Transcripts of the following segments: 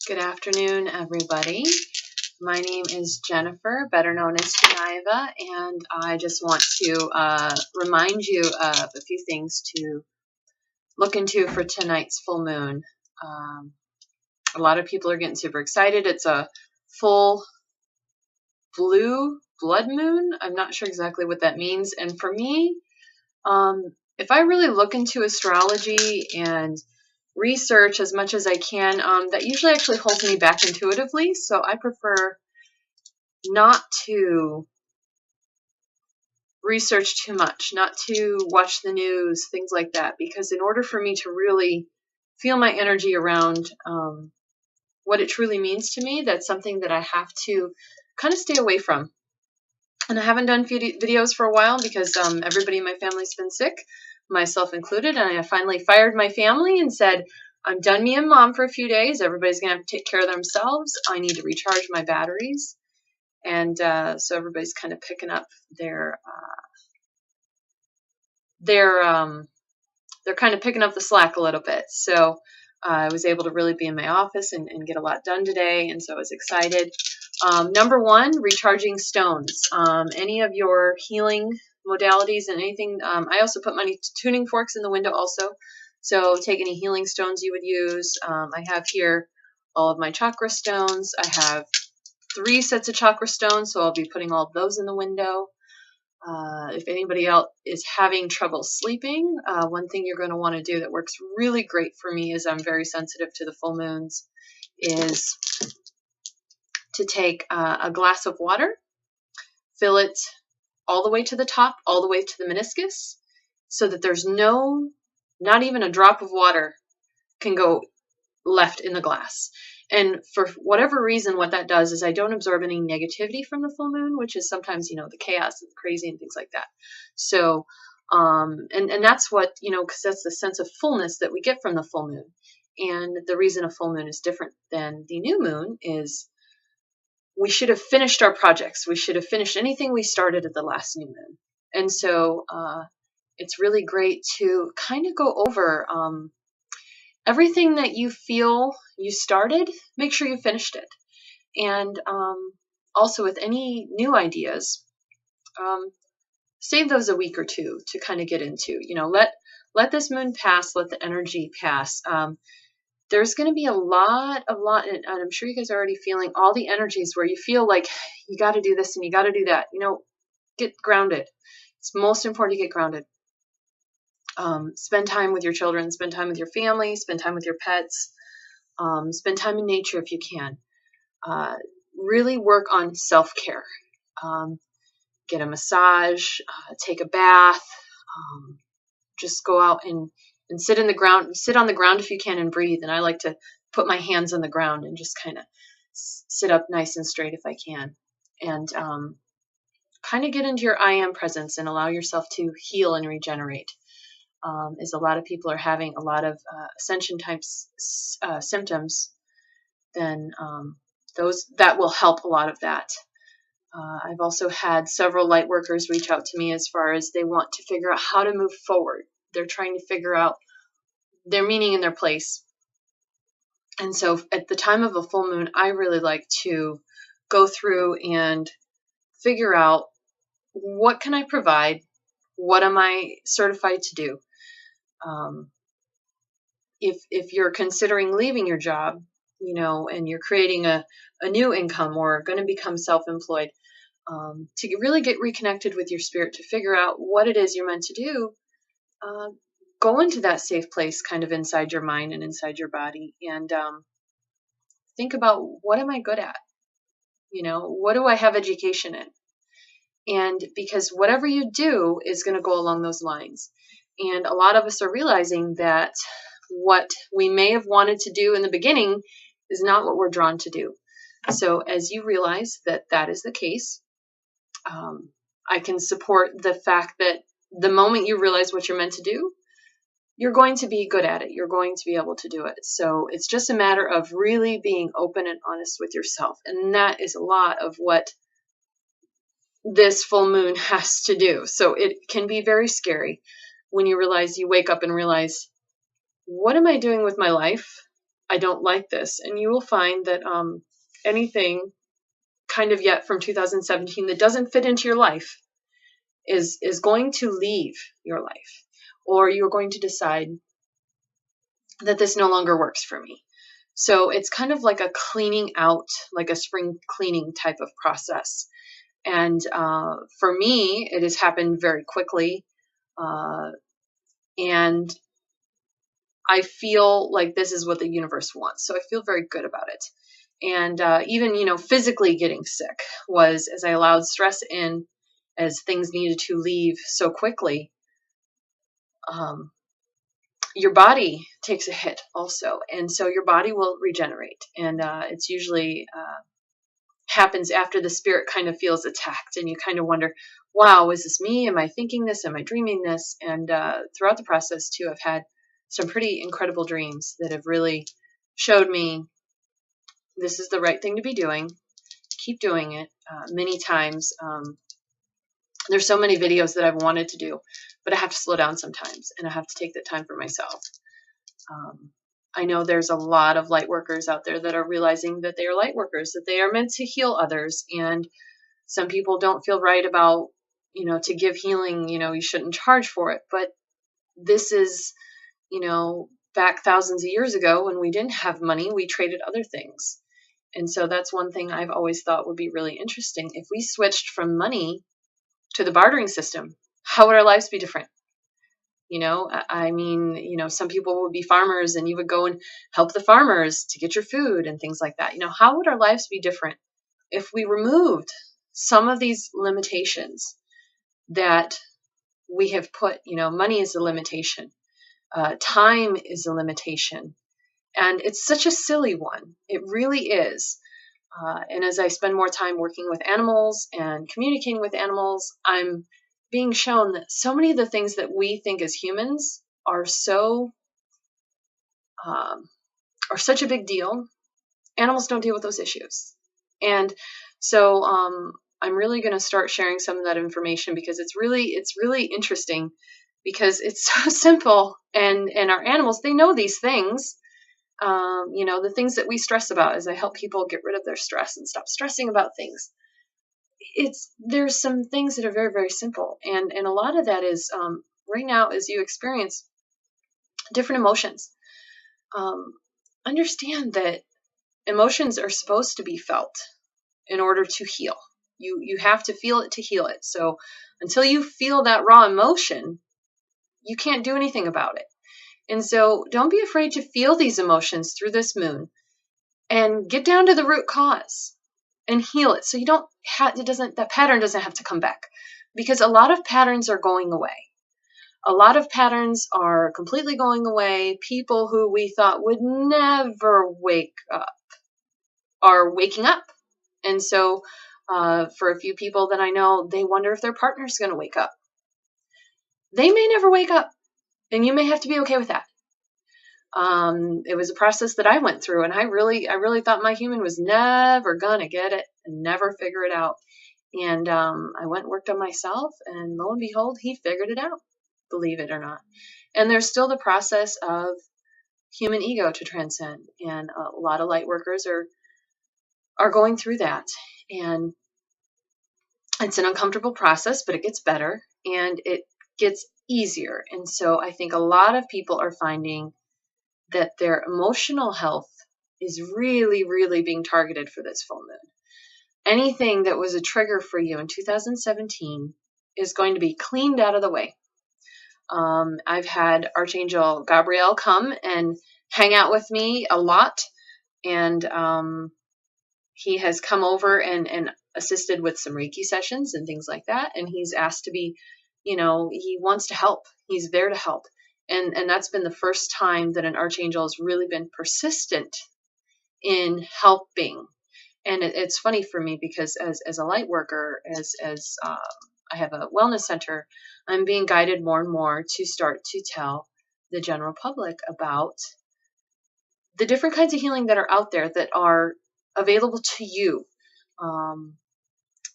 Good afternoon, everybody. My name is Jennifer, better known as Geneva, and I just want to remind you of a few things to look into for tonight's full moon. A lot of people are getting super excited. It's a full blue blood moon. I'm not sure exactly what that means. And for me, if I really look into astrology and research as much as I can, that usually actually holds me back intuitively. So I prefer not to research too much, not to watch the news, things like that, because in order for me to really feel my energy around what it truly means to me, that's something that I have to kind of stay away from. And I haven't done videos for a while because everybody in my family's been sick, myself included, and I finally fired my family and said, I'm done being mom for a few days. Everybody's going to have to take care of themselves. I need to recharge my batteries. And so everybody's kind of picking up they're kind of picking up the slack a little bit. So I was able to really be in my office and get a lot done today, and so I was excited. Number one, recharging stones. Any of your healing modalities and anything. I also put my tuning forks in the window also. So take any healing stones you would use. I have here all of my chakra stones. I have 3 sets of chakra stones, so I'll be putting all of those in the window. If anybody else is having trouble sleeping, one thing you're going to want to do that works really great for me, as I'm very sensitive to the full moons, is to take a glass of water, fill it all the way to the top, all the way to the meniscus, so that there's not even a drop of water can go left in the glass. And for whatever reason, what that does is I don't absorb any negativity from the full moon, which is sometimes, the chaos and the crazy and things like that. So, and that's what, because that's the sense of fullness that we get from the full moon. And the reason a full moon is different than the new moon is we should have finished our projects. We should have finished anything we started at the last new moon. And so, it's really great to kind of go over, everything that you feel you started, make sure you finished it. And also with any new ideas, save those a week or two to kind of get into. Let this moon pass, let the energy pass. There's going to be a lot, and I'm sure you guys are already feeling all the energies where you feel like you got to do this and you got to do that. Get grounded. It's most important to get grounded. Spend time with your children, spend time with your family, spend time with your pets, spend time in nature if you can. Really work on self-care. Get a massage, take a bath, just go out and sit on the ground if you can and breathe. And I like to put my hands on the ground and just kind of sit up nice and straight if I can. And kind of get into your I am presence and allow yourself to heal and regenerate. Is a lot of people are having a lot of ascension type symptoms, then that will help a lot of that. I've also had several light workers reach out to me as far as they want to figure out how to move forward. They're trying to figure out their meaning and their place. And so at the time of a full moon, I really like to go through and figure out, what can I provide? What am I certified to do? If you're considering leaving your job, and you're creating a new income or going to become self-employed, to really get reconnected with your spirit, to figure out what it is you're meant to do, go into that safe place kind of inside your mind and inside your body, and think about, what am I good at? What do I have education in? And because whatever you do is going to go along those lines. And a lot of us are realizing that what we may have wanted to do in the beginning is not what we're drawn to do. So as you realize that is the case, I can support the fact that the moment you realize what you're meant to do, you're going to be good at it. You're going to be able to do it. So it's just a matter of really being open and honest with yourself. And that is a lot of what this full moon has to do. So it can be very scary when you wake up and realize, what am I doing with my life? I don't like this. And you will find that anything kind of yet from 2017 that doesn't fit into your life is going to leave your life, or you're going to decide that this no longer works for me. So it's kind of like a cleaning out, like a spring cleaning type of process. And for me, it has happened very quickly. And I feel like this is what the universe wants. So I feel very good about it. And even, physically getting sick was as I allowed stress in, as things needed to leave so quickly. Your body takes a hit also. And so your body will regenerate. And it's usually happens after the spirit kind of feels attacked. And you kind of wonder, wow, is this me? Am I thinking this? Am I dreaming this? And throughout the process, too, I've had some pretty incredible dreams that have really showed me this is the right thing to be doing. Keep doing it many times. There's so many videos that I've wanted to do, but I have to slow down sometimes, and I have to take that time for myself. I know there's a lot of light workers out there that are realizing that they are light workers, that they are meant to heal others. And some people don't feel right about, to give healing, you shouldn't charge for it. But this is, back thousands of years ago when we didn't have money, we traded other things. And so that's one thing I've always thought would be really interesting. If we switched from money to the bartering system, how would our lives be different? Some people would be farmers and you would go and help the farmers to get your food and things like that. How would our lives be different if we removed some of these limitations that we have put? Money is a limitation. Time is a limitation. And it's such a silly one. It really is. And as I spend more time working with animals and communicating with animals, I'm being shown that so many of the things that we think as humans are such a big deal. Animals don't deal with those issues. And so I'm really going to start sharing some of that information because it's really interesting because it's so simple, and our animals, they know these things. The things that we stress about, as I help people get rid of their stress and stop stressing about things. There's some things that are very, very simple. And a lot of that is right now, as you experience different emotions, understand that emotions are supposed to be felt in order to heal. You have to feel it to heal it. So until you feel that raw emotion, you can't do anything about it. And so don't be afraid to feel these emotions through this moon and get down to the root cause and heal it. So you don't have, that pattern doesn't have to come back, because a lot of patterns are going away. A lot of patterns are completely going away. People who we thought would never wake up are waking up. And so for a few people that I know, they wonder if their partner's going to wake up. They may never wake up, and you may have to be okay with that. It was a process that I went through, and I really thought my human was never gonna get it and never figure it out. And I went and worked on myself, and lo and behold, he figured it out, believe it or not. And there's still the process of human ego to transcend, and a lot of light workers are going through that. And it's an uncomfortable process, but it gets better and it gets easier. And so I think a lot of people are finding that their emotional health is really, really being targeted for this full moon. Anything that was a trigger for you in 2017 is going to be cleaned out of the way. I've had Archangel Gabriel come and hang out with me a lot, and he has come over and assisted with some Reiki sessions and things like that. And he's asked to be, he wants to help. He's there to help. And that's been the first time that an archangel has really been persistent in helping. And it's funny for me because as a light worker, as I have a wellness center, I'm being guided more and more to start to tell the general public about the different kinds of healing that are out there that are available to you.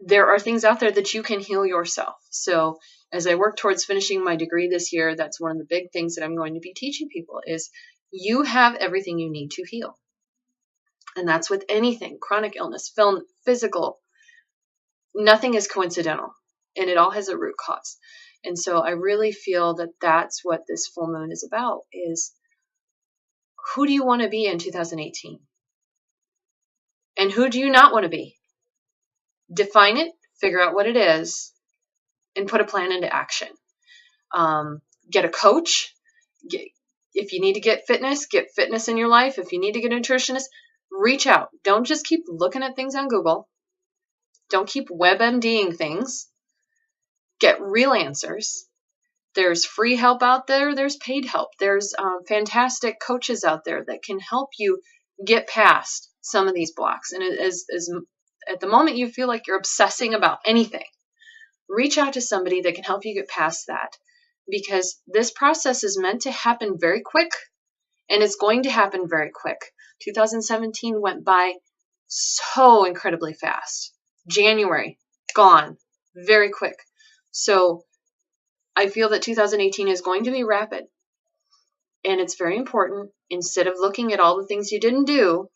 there are things out there that you can heal yourself. So as I work towards finishing my degree this year, that's one of the big things that I'm going to be teaching people is you have everything you need to heal. And that's with anything, chronic illness, physical, nothing is coincidental, and it all has a root cause. And so I really feel that that's what this full moon is about, is who do you want to be in 2018? And who do you not want to be? Define it, figure out what it is, and put a plan into action. Get a coach. If you need to get fitness in your life. If you need to get a nutritionist, reach out. Don't just keep looking at things on Google. Don't keep WebMDing things. Get real answers. There's free help out there. There's paid help. There's fantastic coaches out there that can help you get past some of these blocks. And as at the moment you feel like you're obsessing about anything, reach out to somebody that can help you get past that, because this process is meant to happen very quick, and it's going to happen very quick. 2017 went by so incredibly fast. January, gone, very quick. So I feel that 2018 is going to be rapid, and it's very important. Instead of looking at all the things you didn't do,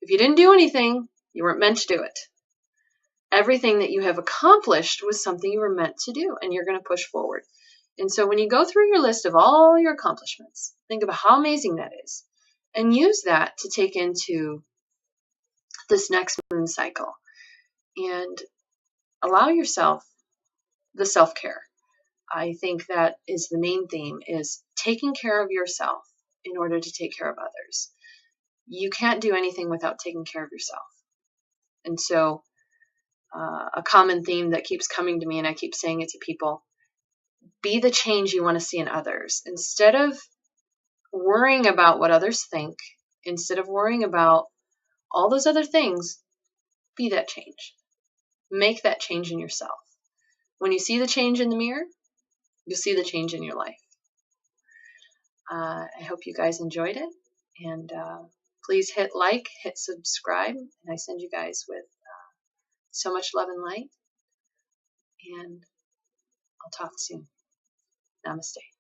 if you didn't do anything, you weren't meant to do it. Everything that you have accomplished was something you were meant to do, and you're going to push forward. And so when you go through your list of all your accomplishments, think about how amazing that is, and use that to take into this next moon cycle, and allow yourself the self-care. I think that is the main theme, is taking care of yourself in order to take care of others. You can't do anything without taking care of yourself. And so a common theme that keeps coming to me, and I keep saying it to people, be the change you want to see in others. Instead of worrying about what others think, instead of worrying about all those other things, be that change. Make that change in yourself. When you see the change in the mirror, you'll see the change in your life. I hope you guys enjoyed it, and please hit like, hit subscribe, and I send you guys with so much love and light, and I'll talk soon. Namaste.